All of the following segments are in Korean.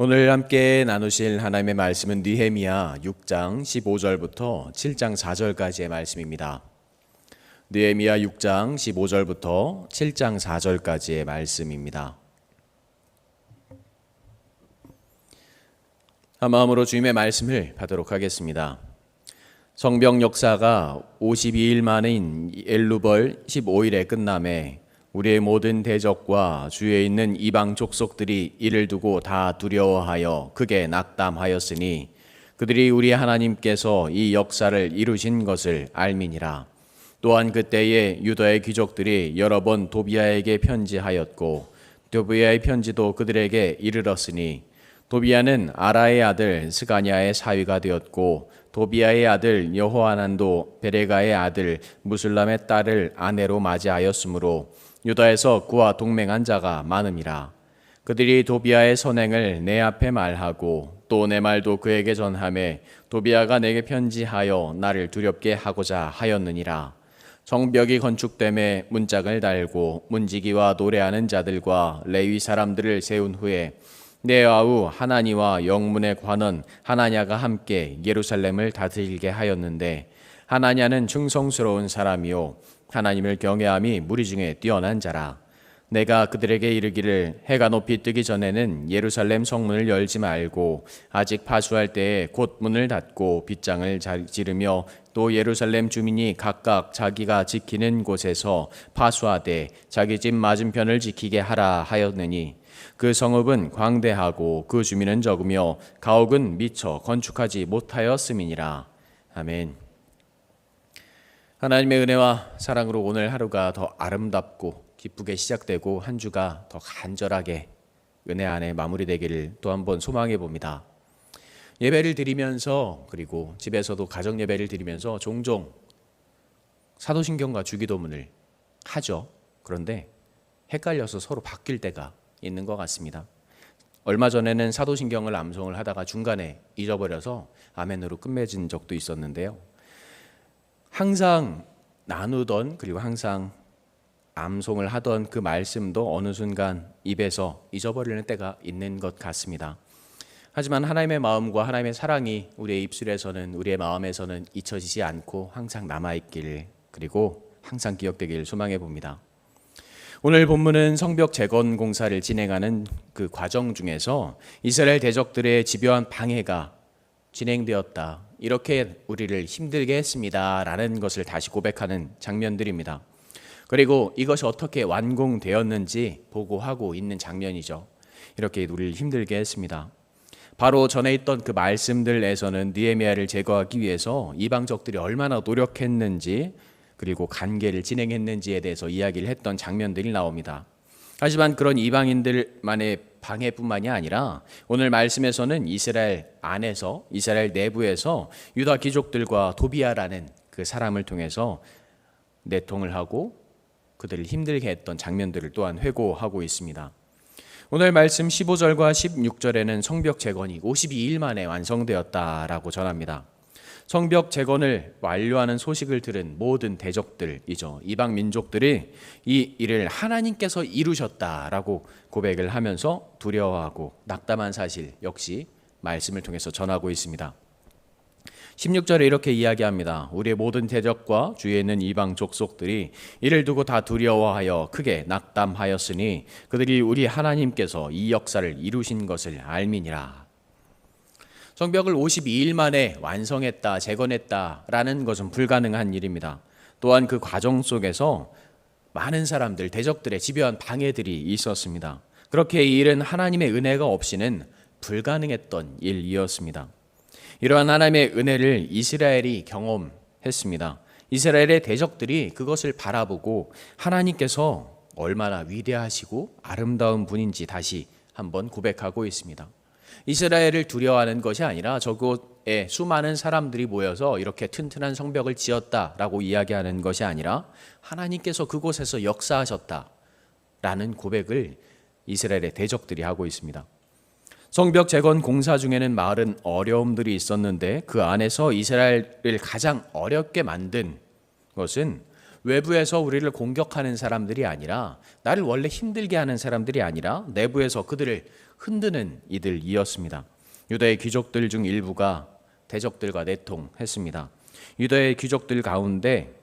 오늘 함께 나누실 하나님의 말씀은 느헤미야 6장 15절부터 7장 4절까지의 말씀입니다. 느헤미야 6장 15절부터 7장 4절까지의 말씀입니다. 한 마음으로 주님의 말씀을 받도록 하겠습니다. 성병 역사가 52일 만인 엘루벌 15일에 끝남에 우리의 모든 대적과 주위에 있는 이방 족속들이 이를 두고 다 두려워하여 크게 낙담하였으니 그들이 우리 하나님께서 이 역사를 이루신 것을 알미니라. 또한 그때에 유다의 귀족들이 여러 번 도비아에게 편지하였고 도비아의 편지도 그들에게 이르렀으니 도비아는 아라의 아들 스가냐의 사위가 되었고 도비아의 아들 여호하난도 베레가의 아들 무슬람의 딸을 아내로 맞이하였으므로 유다에서 그와 동맹한 자가 많음이라. 그들이 도비아의 선행을 내 앞에 말하고 또 내 말도 그에게 전하매 도비아가 내게 편지하여 나를 두렵게 하고자 하였느니라. 성벽이 건축됨에 문짝을 달고 문지기와 노래하는 자들과 레위 사람들을 세운 후에 내 아우 하나니와 영문의 관원 하나냐가 함께 예루살렘을 다스리게 하였는데 하나냐는 충성스러운 사람이요 하나님을 경외함이 무리 중에 뛰어난 자라. 내가 그들에게 이르기를 해가 높이 뜨기 전에는 예루살렘 성문을 열지 말고 아직 파수할 때에 곧 문을 닫고 빗장을 지르며 또 예루살렘 주민이 각각 자기가 지키는 곳에서 파수하되 자기 집 맞은편을 지키게 하라 하였느니 그 성읍은 광대하고 그 주민은 적으며 가옥은 미처 건축하지 못하였음이니라. 아멘. 하나님의 은혜와 사랑으로 오늘 하루가 더 아름답고 기쁘게 시작되고 한 주가 더 간절하게 은혜 안에 마무리되기를 또 한 번 소망해 봅니다. 예배를 드리면서 그리고 집에서도 가정 예배를 드리면서 종종 사도신경과 주기도문을 하죠. 그런데 헷갈려서 서로 바뀔 때가 있는 것 같습니다. 얼마 전에는 사도신경을 암송을 하다가 중간에 잊어버려서 아멘으로 끝맺은 적도 있었는데요. 항상 나누던 그리고 항상 암송을 하던 그 말씀도 어느 순간 입에서 잊어버리는 때가 있는 것 같습니다. 하지만 하나님의 마음과 하나님의 사랑이 우리의 입술에서는 우리의 마음에서는 잊혀지지 않고 항상 남아있기를 그리고 항상 기억되기를 소망해 봅니다. 오늘 본문은 성벽 재건 공사를 진행하는 그 과정 중에서 이스라엘 대적들의 집요한 방해가 진행되었다. 이렇게 우리를 힘들게 했습니다. 라는 것을 다시 고백하는 장면들입니다. 그리고 이것이 어떻게 완공되었는지 보고하고 있는 장면이죠. 이렇게 우리를 힘들게 했습니다. 바로 전에 있던 그 말씀들에서는 느헤미야를 제거하기 위해서 이방적들이 얼마나 노력했는지 그리고 간계를 진행했는지에 대해서 이야기를 했던 장면들이 나옵니다. 하지만 그런 이방인들만의 방해뿐만이 아니라 오늘 말씀에서는 이스라엘 안에서 이스라엘 내부에서 유다 귀족들과 도비아라는 그 사람을 통해서 내통을 하고 그들을 힘들게 했던 장면들을 또한 회고하고 있습니다. 오늘 말씀 15절과 16절에는 성벽 재건이 52일 만에 완성되었다라고 전합니다. 성벽 재건을 완료하는 소식을 들은 모든 대적들이죠. 이방 민족들이 이 일을 하나님께서 이루셨다라고 고백을 하면서 두려워하고 낙담한 사실 역시 말씀을 통해서 전하고 있습니다. 16절에 이렇게 이야기합니다. 우리의 모든 대적과 주위에 있는 이방 족속들이 이를 두고 다 두려워하여 크게 낙담하였으니 그들이 우리 하나님께서 이 역사를 이루신 것을 알미니라. 성벽을 52일 만에 완성했다, 재건했다라는 것은 불가능한 일입니다. 또한 그 과정 속에서 많은 사람들, 대적들의 집요한 방해들이 있었습니다. 그렇게 이 일은 하나님의 은혜가 없이는 불가능했던 일이었습니다. 이러한 하나님의 은혜를 이스라엘이 경험했습니다. 이스라엘의 대적들이 그것을 바라보고 하나님께서 얼마나 위대하시고 아름다운 분인지 다시 한번 고백하고 있습니다. 이스라엘을 두려워하는 것이 아니라 저곳에 수많은 사람들이 모여서 이렇게 튼튼한 성벽을 지었다라고 이야기하는 것이 아니라 하나님께서 그곳에서 역사하셨다라는 고백을 이스라엘의 대적들이 하고 있습니다. 성벽 재건 공사 중에는 많은 어려움들이 있었는데 그 안에서 이스라엘을 가장 어렵게 만든 것은 외부에서 우리를 공격하는 사람들이 아니라 나를 원래 힘들게 하는 사람들이 아니라 내부에서 그들을 흔드는 이들이었습니다. 유다의 귀족들 중 일부가 대적들과 내통했습니다. 유다의 귀족들 가운데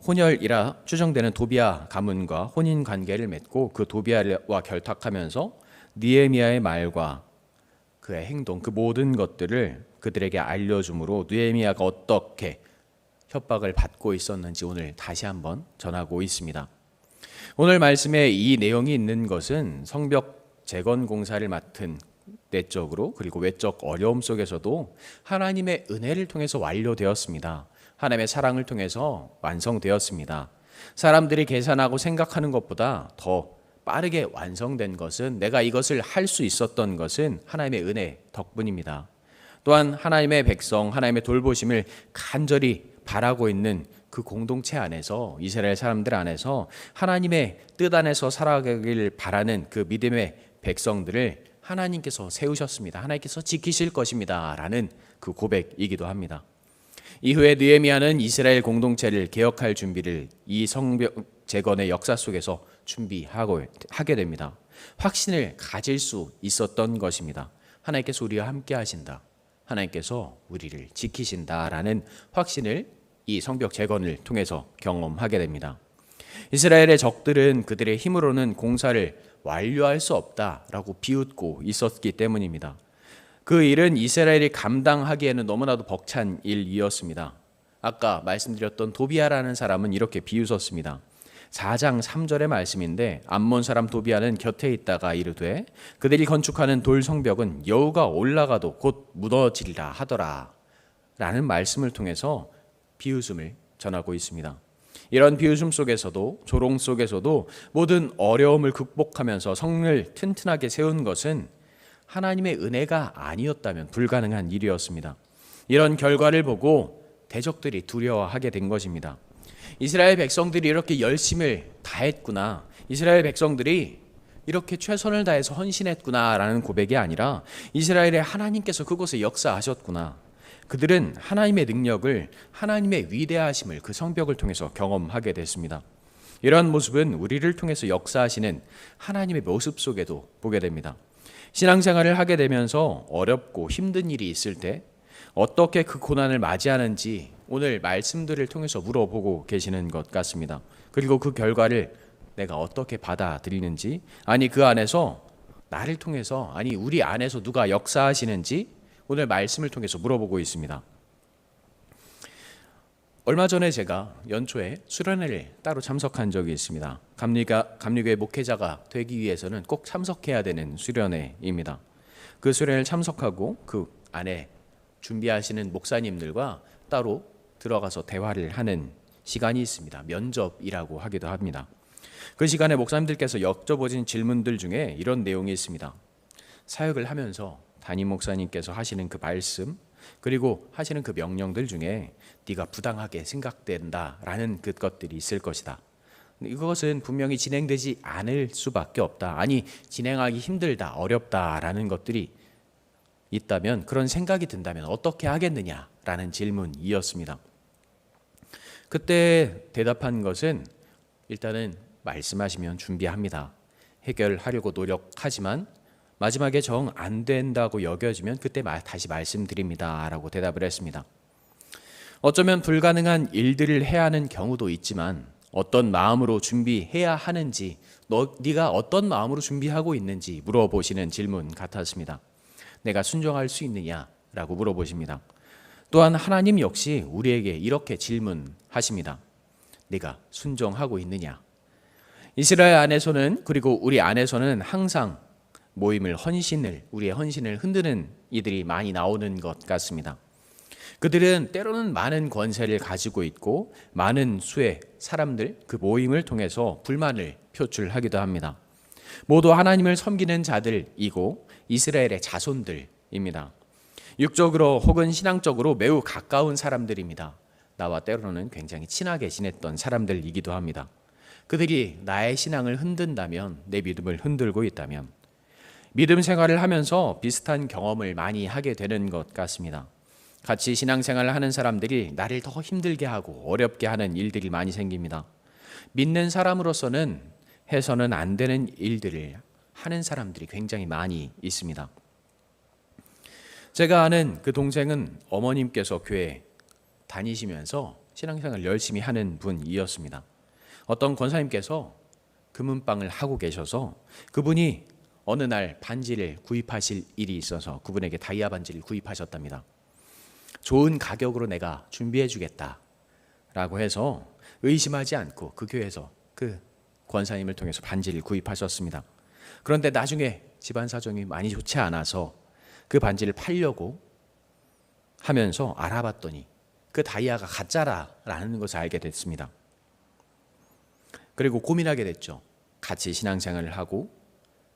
혼혈이라 추정되는 도비아 가문과 혼인 관계를 맺고 그 도비아와 결탁하면서 느헤미야의 말과 그의 행동, 그 모든 것들을 그들에게 알려줌으로 느헤미야가 어떻게 협박을 받고 있었는지 오늘 다시 한번 전하고 있습니다. 오늘 말씀에 이 내용이 있는 것은 성벽 재건 공사를 맡은 내적으로 그리고 외적 어려움 속에서도 하나님의 은혜를 통해서 완료되었습니다. 하나님의 사랑을 통해서 완성되었습니다. 사람들이 계산하고 생각하는 것보다 더 빠르게 완성된 것은, 내가 이것을 할 수 있었던 것은 하나님의 은혜 덕분입니다. 또한 하나님의 백성, 하나님의 돌보심을 간절히 바라고 있는 그 공동체 안에서, 이스라엘 사람들 안에서 하나님의 뜻 안에서 살아가길 바라는 그 믿음의 백성들을 하나님께서 세우셨습니다. 하나님께서 지키실 것입니다 라는 그 고백이기도 합니다. 이후에 느헤미야는 이스라엘 공동체를 개혁할 준비를 이 성벽 재건의 역사 속에서 하게 됩니다. 확신을 가질 수 있었던 것입니다. 하나님께서 우리와 함께 하신다, 하나님께서 우리를 지키신다라는 확신을 이 성벽 재건을 통해서 경험하게 됩니다. 이스라엘의 적들은 그들의 힘으로는 공사를 완료할 수 없다라고 비웃고 있었기 때문입니다. 그 일은 이스라엘이 감당하기에는 너무나도 벅찬 일이었습니다. 아까 말씀드렸던 도비아라는 사람은 이렇게 비웃었습니다. 4장 3절의 말씀인데, 암몬 사람 도비아는 곁에 있다가 이르되 그들이 건축하는 돌 성벽은 여호가 올라가도 곧 무너지리라 하더라 라는 말씀을 통해서 비웃음을 전하고 있습니다. 이런 비웃음 속에서도, 조롱 속에서도 모든 어려움을 극복하면서 성을 튼튼하게 세운 것은 하나님의 은혜가 아니었다면 불가능한 일이었습니다. 이런 결과를 보고 대적들이 두려워하게 된 것입니다. 이스라엘 백성들이 이렇게 열심을 다했구나, 이스라엘 백성들이 이렇게 최선을 다해서 헌신했구나 라는 고백이 아니라 이스라엘의 하나님께서 그곳에 역사하셨구나, 그들은 하나님의 능력을, 하나님의 위대하심을 그 성벽을 통해서 경험하게 됐습니다. 이러한 모습은 우리를 통해서 역사하시는 하나님의 모습 속에도 보게 됩니다. 신앙생활을 하게 되면서 어렵고 힘든 일이 있을 때 어떻게 그 고난을 맞이하는지 오늘 말씀들을 통해서 물어보고 계시는 것 같습니다. 그리고 그 결과를 내가 어떻게 받아들이는지, 아니 그 안에서 나를 통해서, 아니 우리 안에서 누가 역사하시는지 오늘 말씀을 통해서 물어보고 있습니다. 얼마 전에 제가 연초에 수련회를 따로 참석한 적이 있습니다. 감리교회 목회자가 되기 위해서는 꼭 참석해야 되는 수련회입니다. 그 수련회를 참석하고 그 안에 준비하시는 목사님들과 따로 들어가서 대화를 하는 시간이 있습니다. 면접이라고 하기도 합니다. 그 시간에 목사님들께서 여쭤보신 질문들 중에 이런 내용이 있습니다. 사역을 하면서 담임 목사님께서 하시는 그 말씀, 그리고 하시는 그 명령들 중에 네가 부당하게 생각된다라는 것들이 있을 것이다. 이것은 분명히 진행되지 않을 수밖에 없다. 아니 진행하기 힘들다, 어렵다라는 것들이 있다면, 그런 생각이 든다면 어떻게 하겠느냐라는 질문이었습니다. 그때 대답한 것은, 일단은 말씀하시면 준비합니다. 해결하려고 노력하지만 마지막에 정 안 된다고 여겨지면 그때 다시 말씀드립니다 라고 대답을 했습니다. 어쩌면 불가능한 일들을 해야 하는 경우도 있지만 어떤 마음으로 준비해야 하는지, 네가 어떤 마음으로 준비하고 있는지 물어보시는 질문 같았습니다. 내가 순종할 수 있느냐라고 물어보십니다. 또한 하나님 역시 우리에게 이렇게 질문하십니다. 네가 순종하고 있느냐? 이스라엘 안에서는, 그리고 우리 안에서는 항상 우리의 헌신을 흔드는 이들이 많이 나오는 것 같습니다. 그들은 때로는 많은 권세를 가지고 있고 많은 수의 사람들, 그 모임을 통해서 불만을 표출하기도 합니다. 모두 하나님을 섬기는 자들이고 이스라엘의 자손들입니다. 육적으로 혹은 신앙적으로 매우 가까운 사람들입니다. 나와 때로는 굉장히 친하게 지냈던 사람들이기도 합니다. 그들이 나의 신앙을 흔든다면, 내 믿음을 흔들고 있다면, 믿음 생활을 하면서 비슷한 경험을 많이 하게 되는 것 같습니다. 같이 신앙생활을 하는 사람들이 나를 더 힘들게 하고 어렵게 하는 일들이 많이 생깁니다. 믿는 사람으로서는 해서는 안 되는 일들을 하는 사람들이 굉장히 많이 있습니다. 제가 아는 그 동생은 어머님께서 교회 다니시면서 신앙생활을 열심히 하는 분이었습니다. 어떤 권사님께서 금은방을 하고 계셔서 그분이 어느 날 반지를 구입하실 일이 있어서 그분에게 다이아 반지를 구입하셨답니다. 좋은 가격으로 내가 준비해 주겠다 라고 해서 의심하지 않고 그 교회에서 그 권사님을 통해서 반지를 구입하셨습니다. 그런데 나중에 집안 사정이 많이 좋지 않아서 그 반지를 팔려고 하면서 알아봤더니 그 다이아가 가짜라는 것을 알게 됐습니다. 그리고 고민하게 됐죠. 같이 신앙생활을 하고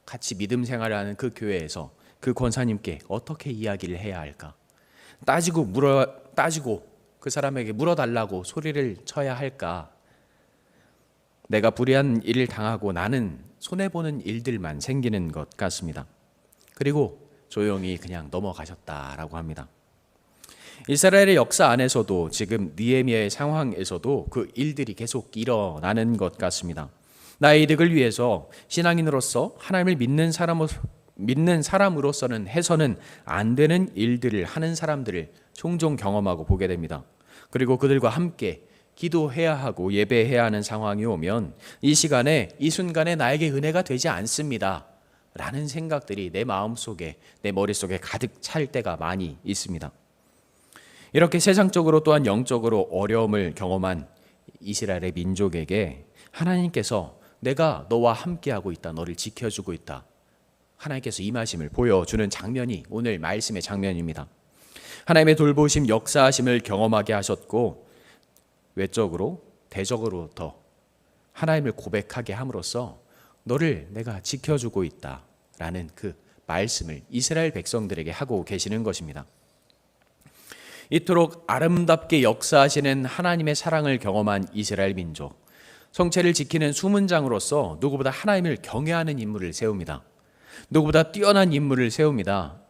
같이 믿음 생활을 하는 그 교회에서 그 권사님께 어떻게 이야기를 해야 할까? 따지고 그 사람에게 물어달라고 소리를 쳐야 할까? 내가 불의한 일을 당하고 나는 손해보는 일들만 생기는 것 같습니다. 그리고 조용히 그냥 넘어가셨다라고 합니다. 이스라엘의 역사 안에서도 지금 느헤미야의 상황에서도 그 일들이 계속 일어나는 것 같습니다. 나의 이득을 위해서 신앙인으로서 하나님을 믿는 사람으로서는 해서는 안 되는 일들을 하는 사람들을 종종 경험하고 보게 됩니다. 그리고 그들과 함께 기도해야 하고 예배해야 하는 상황이 오면 이 시간에 이 순간에 나에게 은혜가 되지 않습니다 라는 생각들이 내 마음속에 내 머릿속에 가득 찰 때가 많이 있습니다. 이렇게 세상적으로 또한 영적으로 어려움을 경험한 이스라엘의 민족에게 하나님께서 내가 너와 함께하고 있다, 너를 지켜주고 있다, 하나님께서 임하심을 보여주는 장면이 오늘 말씀의 장면입니다. 하나님의 돌보심, 역사하심을 경험하게 하셨고 외적으로 대적으로 더 하나님을 고백하게 함으로써 너를 내가 지켜주고 있다라는 그 말씀을 이스라엘 백성들에게 하고 계시는 것입니다. 이토록 아름답게 역사하시는 하나님의 사랑을 경험한 이스라엘 민족, 성체를 지키는 수문장으로서 누구보다 하나님을 경외하는 인물을 세웁니다. 누구보다 뛰어난 인물을 세웁니다.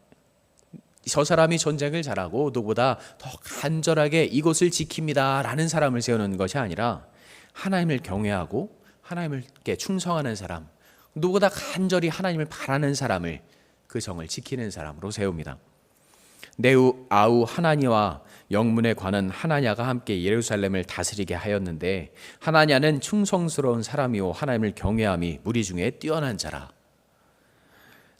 저 사람이 전쟁을 잘하고 누구보다 더 간절하게 이곳을 지킵니다 라는 사람을 세우는 것이 아니라 하나님을 경외하고 하나님께 충성하는 사람, 누구보다 간절히 하나님을 바라는 사람을, 그 성을 지키는 사람으로 세웁니다. 네우 아우 하나니와 영문에 관한 하나냐가 함께 예루살렘을 다스리게 하였는데 하나냐는 충성스러운 사람이요 하나님을 경외함이 무리 중에 뛰어난 자라.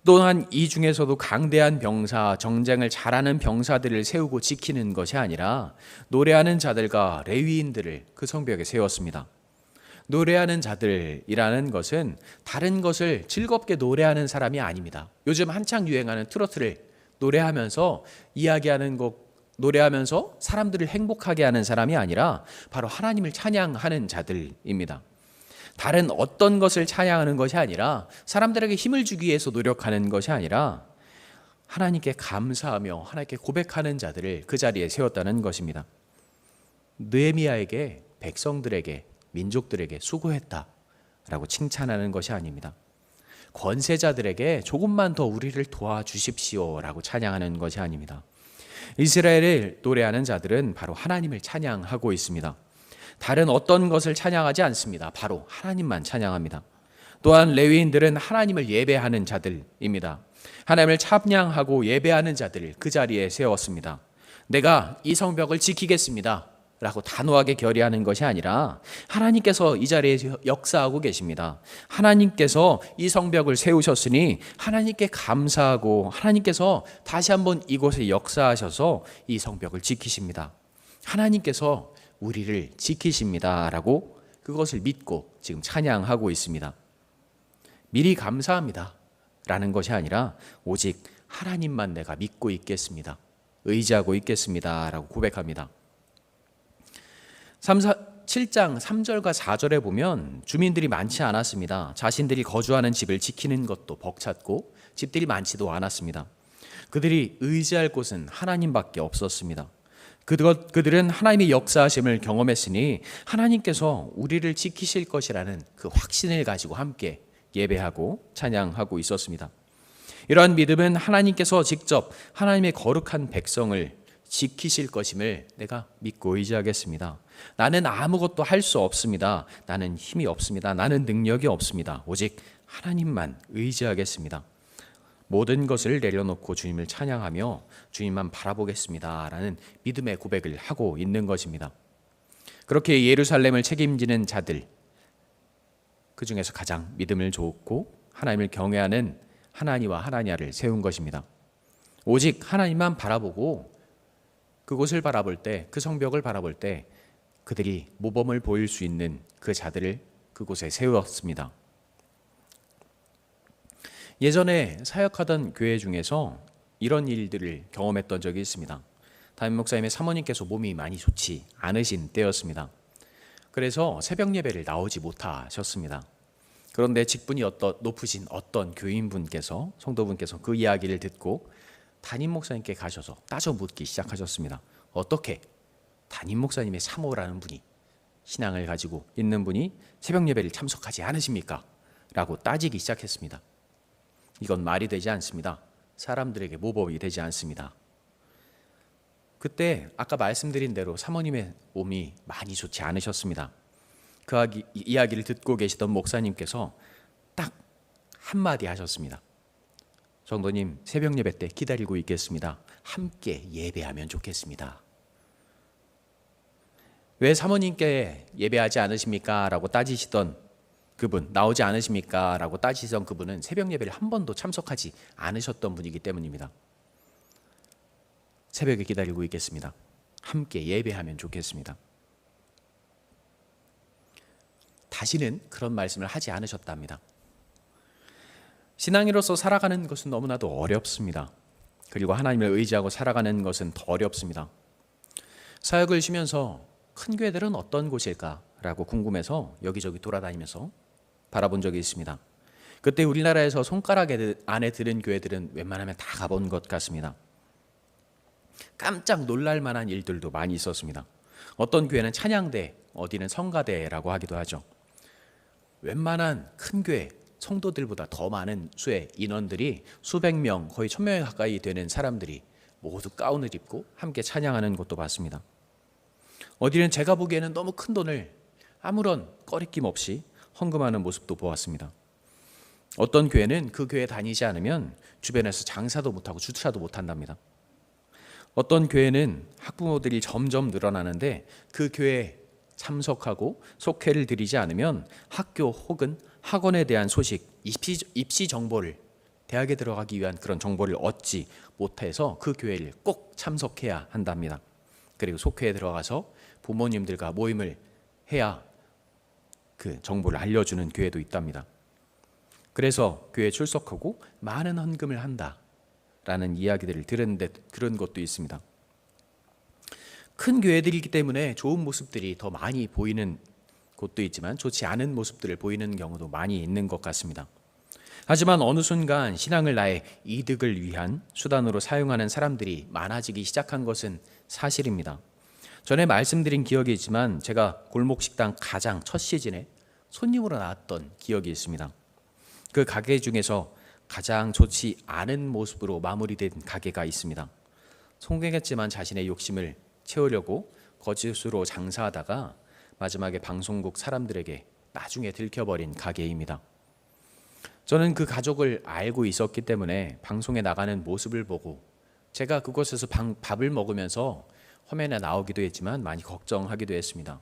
또한 이 중에서도 강대한 병사, 정쟁을 잘하는 병사들을 세우고 지키는 것이 아니라 노래하는 자들과 레위인들을 그 성벽에 세웠습니다. 노래하는 자들이라는 것은 다른 것을 즐겁게 노래하는 사람이 아닙니다. 요즘 한창 유행하는 트로트를 노래하면서 이야기하는 것, 노래하면서 사람들을 행복하게 하는 사람이 아니라 바로 하나님을 찬양하는 자들입니다. 다른 어떤 것을 찬양하는 것이 아니라 사람들에게 힘을 주기 위해서 노력하는 것이 아니라 하나님께 감사하며 하나님께 고백하는 자들을 그 자리에 세웠다는 것입니다. 느헤미야에게, 백성들에게, 민족들에게 수고했다라고 칭찬하는 것이 아닙니다. 권세자들에게 조금만 더 우리를 도와주십시오라고 찬양하는 것이 아닙니다. 이스라엘을 노래하는 자들은 바로 하나님을 찬양하고 있습니다. 다른 어떤 것을 찬양하지 않습니다. 바로 하나님만 찬양합니다. 또한 레위인들은 하나님을 예배하는 자들입니다. 하나님을 찬양하고 예배하는 자들을 그 자리에 세웠습니다. 내가 이 성벽을 지키겠습니다 라고 단호하게 결의하는 것이 아니라 하나님께서 이 자리에 역사하고 계십니다. 하나님께서 이 성벽을 세우셨으니 하나님께 감사하고 하나님께서 다시 한번 이곳에 역사하셔서 이 성벽을 지키십니다. 하나님께서 우리를 지키십니다 라고 그것을 믿고 지금 찬양하고 있습니다. 미리 감사합니다 라는 것이 아니라 오직 하나님만 내가 믿고 있겠습니다, 의지하고 있겠습니다 라고 고백합니다. 7장 3절과 4절에 보면 주민들이 많지 않았습니다. 자신들이 거주하는 집을 지키는 것도 벅찼고 집들이 많지도 않았습니다. 그들이 의지할 곳은 하나님밖에 없었습니다. 그들은 하나님의 역사하심을 경험했으니 하나님께서 우리를 지키실 것이라는 그 확신을 가지고 함께 예배하고 찬양하고 있었습니다. 이러한 믿음은 하나님께서 직접 하나님의 거룩한 백성을 지키실 것임을 내가 믿고 의지하겠습니다. 나는 아무것도 할 수 없습니다. 나는 힘이 없습니다. 나는 능력이 없습니다. 오직 하나님만 의지하겠습니다. 모든 것을 내려놓고 주님을 찬양하며 주님만 바라보겠습니다 라는 믿음의 고백을 하고 있는 것입니다. 그렇게 예루살렘을 책임지는 자들, 그 중에서 가장 믿음을 좋고 하나님을 경외하는 하나니와 하나냐를 세운 것입니다. 오직 하나님만 바라보고 그곳을 바라볼 때, 그 성벽을 바라볼 때 그들이 모범을 보일 수 있는 그 자들을 그곳에 세웠습니다. 예전에 사역하던 교회 중에서 이런 일들을 경험했던 적이 있습니다. 담임 목사님의 사모님께서 몸이 많이 좋지 않으신 때였습니다. 그래서 새벽 예배를 나오지 못하셨습니다. 그런데 직분이 높으신 어떤 교인분께서, 성도분께서 그 이야기를 듣고 담임 목사님께 가셔서 따져 묻기 시작하셨습니다. 어떻게 담임 목사님의 사모라는 분이, 신앙을 가지고 있는 분이 새벽 예배를 참석하지 않으십니까? 라고 따지기 시작했습니다. 이건 말이 되지 않습니다. 사람들에게 모범이 되지 않습니다. 그때 아까 말씀드린 대로 사모님의 몸이 많이 좋지 않으셨습니다. 그 이야기를 듣고 계시던 목사님께서 딱 한마디 하셨습니다. 성도님, 새벽 예배 때 기다리고 있겠습니다. 함께 예배하면 좋겠습니다. 왜 사모님께 예배하지 않으십니까? 라고 따지시던 그분, 나오지 않으십니까? 라고 따지시던 그분은 새벽 예배를 한 번도 참석하지 않으셨던 분이기 때문입니다. 새벽에 기다리고 있겠습니다. 함께 예배하면 좋겠습니다. 다시는 그런 말씀을 하지 않으셨답니다. 신앙인으로서 살아가는 것은 너무나도 어렵습니다. 그리고 하나님을 의지하고 살아가는 것은 더 어렵습니다. 사역을 쉬면서 큰 교회들은 어떤 곳일까라고 궁금해서 여기저기 돌아다니면서 바라본 적이 있습니다. 그때 우리나라에서 손가락 안에 드는 교회들은 웬만하면 다 가본 것 같습니다. 깜짝 놀랄 만한 일들도 많이 있었습니다. 어떤 교회는 찬양대, 어디는 성가대라고 하기도 하죠. 웬만한 큰 교회, 성도들보다 더 많은 수의 인원들이 수백 명, 거의 1000명에 가까이 되는 사람들이 모두 가운을 입고 함께 찬양하는 것도 봤습니다. 어디는 제가 보기에는 너무 큰 돈을 아무런 꺼리낌 없이 헌금하는 모습도 보았습니다. 어떤 교회는 그 교회 다니지 않으면 주변에서 장사도 못하고 주차도 못한답니다. 어떤 교회는 학부모들이 점점 늘어나는데 그 교회에 참석하고 속회를 드리지 않으면 학교 혹은 학원에 대한 소식, 입시 정보를, 대학에 들어가기 위한 그런 정보를 얻지 못해서 그 교회를 꼭 참석해야 한답니다. 그리고 속회에 들어가서 부모님들과 모임을 해야 그 정보를 알려주는 교회도 있답니다. 그래서 교회에 출석하고 많은 헌금을 한다라는 이야기들을 들은 것도 있습니다. 큰 교회들이기 때문에 좋은 모습들이 더 많이 보이는 곳도 있지만 좋지 않은 모습들을 보이는 경우도 많이 있는 것 같습니다. 하지만 어느 순간 신앙을 나의 이득을 위한 수단으로 사용하는 사람들이 많아지기 시작한 것은 사실입니다. 전에 말씀드린 기억이 있지만 제가 골목식당 가장 첫 시즌에 손님으로 나왔던 기억이 있습니다. 그 가게 중에서 가장 좋지 않은 모습으로 마무리된 가게가 있습니다. 성공했지만 자신의 욕심을 채우려고 거짓으로 장사하다가 마지막에 방송국 사람들에게 나중에 들켜버린 가게입니다. 저는 그 가족을 알고 있었기 때문에 방송에 나가는 모습을 보고 제가 그곳에서 밥을 먹으면서 화면에 나오기도 했지만 많이 걱정하기도 했습니다.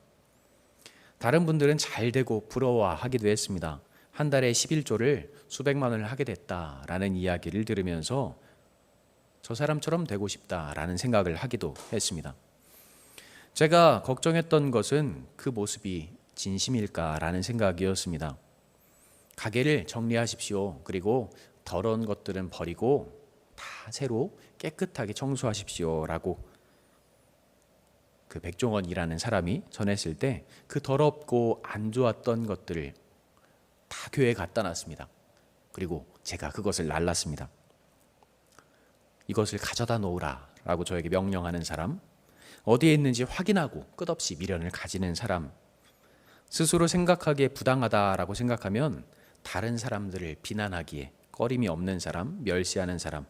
다른 분들은 잘 되고 부러워하기도 했습니다. 한 달에 11조를 수백만 원을 하게 됐다라는 이야기를 들으면서 저 사람처럼 되고 싶다라는 생각을 하기도 했습니다. 제가 걱정했던 것은 그 모습이 진심일까라는 생각이었습니다. 가게를 정리하십시오. 그리고 더러운 것들은 버리고 다 새로 깨끗하게 청소하십시오라고 그 백종원이라는 사람이 전했을 때 그 더럽고 안 좋았던 것들을 다 교회에 갖다 놨습니다. 그리고 제가 그것을 날랐습니다. 이것을 가져다 놓으라 라고 저에게 명령하는 사람, 어디에 있는지 확인하고 끝없이 미련을 가지는 사람, 스스로 생각하기에 부당하다라고 생각하면 다른 사람들을 비난하기에 꺼림이 없는 사람, 멸시하는 사람,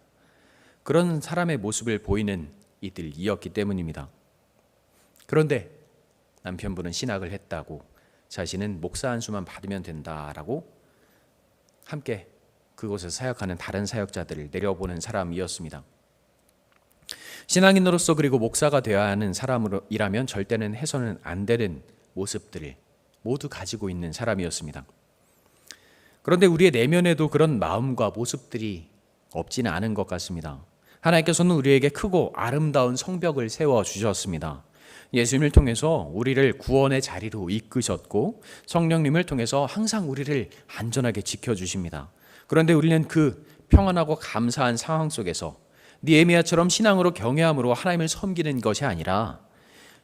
그런 사람의 모습을 보이는 이들이었기 때문입니다. 그런데 남편분은 신학을 했다고, 자신은 목사 한 수만 받으면 된다라고 함께 그곳에서 사역하는 다른 사역자들을 내려보는 사람이었습니다. 신앙인으로서 그리고 목사가 되어야 하는 사람이라면 절대는 해서는 안 되는 모습들을 모두 가지고 있는 사람이었습니다. 그런데 우리의 내면에도 그런 마음과 모습들이 없지는 않은 것 같습니다. 하나님께서는 우리에게 크고 아름다운 성벽을 세워주셨습니다. 예수님을 통해서 우리를 구원의 자리로 이끄셨고 성령님을 통해서 항상 우리를 안전하게 지켜주십니다. 그런데 우리는 그 평안하고 감사한 상황 속에서 느헤미야처럼 신앙으로 경외함으로 하나님을 섬기는 것이 아니라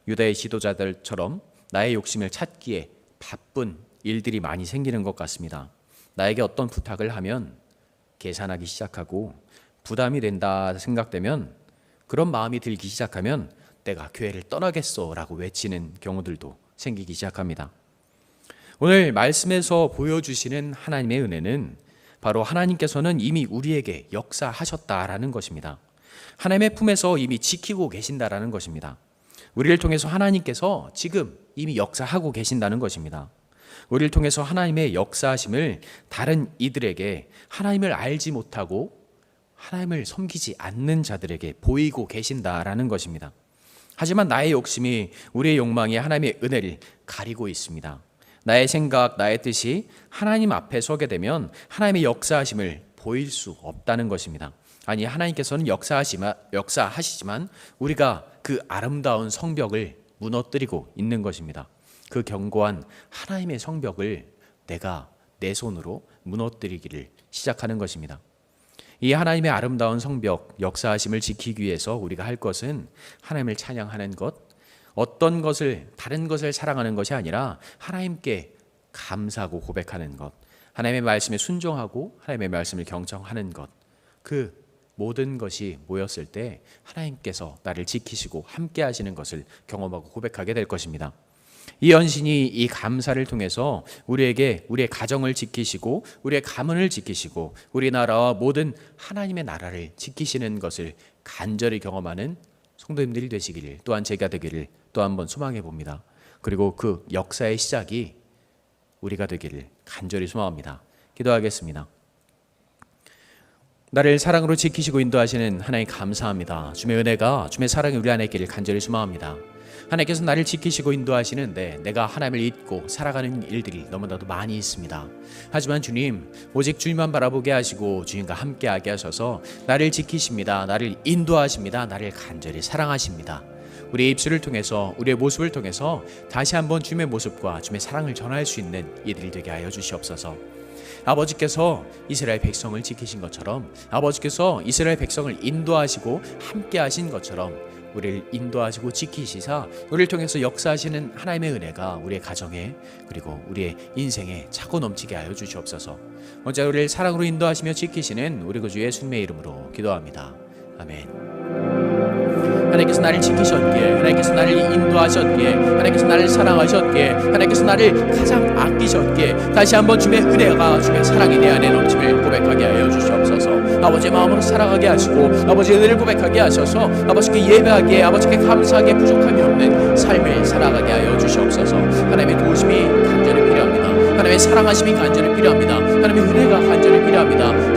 유다의 지도자들처럼 나의 욕심을 찾기에 바쁜 일들이 많이 생기는 것 같습니다. 나에게 어떤 부탁을 하면 계산하기 시작하고 부담이 된다 생각되면 그런 마음이 들기 시작하면 내가 교회를 떠나겠소라고 외치는 경우들도 생기기 시작합니다. 오늘 말씀에서 보여주시는 하나님의 은혜는 바로 하나님께서는 이미 우리에게 역사하셨다라는 것입니다. 하나님의 품에서 이미 지키고 계신다라는 것입니다. 우리를 통해서 하나님께서 지금 이미 역사하고 계신다는 것입니다. 우리를 통해서 하나님의 역사하심을 다른 이들에게 하나님을 알지 못하고 하나님을 섬기지 않는 자들에게 보이고 계신다라는 것입니다. 하지만 나의 욕심이, 우리의 욕망이 하나님의 은혜를 가리고 있습니다. 나의 생각, 나의 뜻이 하나님 앞에 서게 되면 하나님의 역사하심을 보일 수 없다는 것입니다. 아니, 하나님께서는 역사하시지만 우리가 그 아름다운 성벽을 무너뜨리고 있는 것입니다. 그 견고한 하나님의 성벽을 내가 내 손으로 무너뜨리기를 시작하는 것입니다. 이 하나님의 아름다운 성벽, 역사하심을 지키기 위해서 우리가 할 것은 하나님을 찬양하는 것, 어떤 것을, 다른 것을 사랑하는 것이 아니라 하나님께 감사하고 고백하는 것, 하나님의 말씀에 순종하고 하나님의 말씀을 경청하는 것, 그 모든 것이 모였을 때 하나님께서 나를 지키시고 함께 하시는 것을 경험하고 고백하게 될 것입니다. 이 연신이 이 감사를 통해서 우리에게 우리의 가정을 지키시고 우리의 가문을 지키시고 우리나라와 모든 하나님의 나라를 지키시는 것을 간절히 경험하는 성도님들이 되시기를, 또한 제가 되기를 또 한 번 소망해 봅니다. 그리고 그 역사의 시작이 우리가 되기를 간절히 소망합니다. 기도하겠습니다. 나를 사랑으로 지키시고 인도하시는 하나님 감사합니다. 주의 은혜가, 주의 사랑이 우리 안에 있기를 간절히 소망합니다. 하나님께서 나를 지키시고 인도하시는데 내가 하나님을 잊고 살아가는 일들이 너무나도 많이 있습니다. 하지만 주님, 오직 주님만 바라보게 하시고 주님과 함께하게 하셔서 나를 지키십니다. 나를 인도하십니다. 나를 간절히 사랑하십니다. 우리의 입술을 통해서, 우리의 모습을 통해서 다시 한번 주님의 모습과 주님의 사랑을 전할 수 있는 이들이 되게 하여 주시옵소서. 아버지께서 이스라엘 백성을 지키신 것처럼, 아버지께서 이스라엘 백성을 인도하시고 함께 하신 것처럼 우리를 인도하시고 지키시사 우리를 통해서 역사하시는 하나님의 은혜가 우리의 가정에, 그리고 우리의 인생에 차고 넘치게 하여 주시옵소서. 먼저 우리를 사랑으로 인도하시며 지키시는 우리 구주 예수님의 이름으로 기도합니다. 아멘. 하나님께서 나를 지키셨기에, 하나님께서 나를 인도하셨기에, 하나님께서 나를 사랑하셨기에, 하나님께서 나를 가장 아끼셨기에 다시 한번 주님의 은혜가, 주님의 사랑이 내 안에 넘침을 고백하게 하여 주시옵소서. 아버지의 마음으로 살아가게 하시고 아버지의 은혜를 고백하게 하셔서 아버지께 예배하기에, 아버지께 감사하게 부족함이 없는 삶을 살아가게 하여 주시옵소서. 하나님의 도우심이 간절히 필요합니다. 하나님의 사랑하심이 간절히 필요합니다. 하나님의 은혜가 간절히 필요합니다.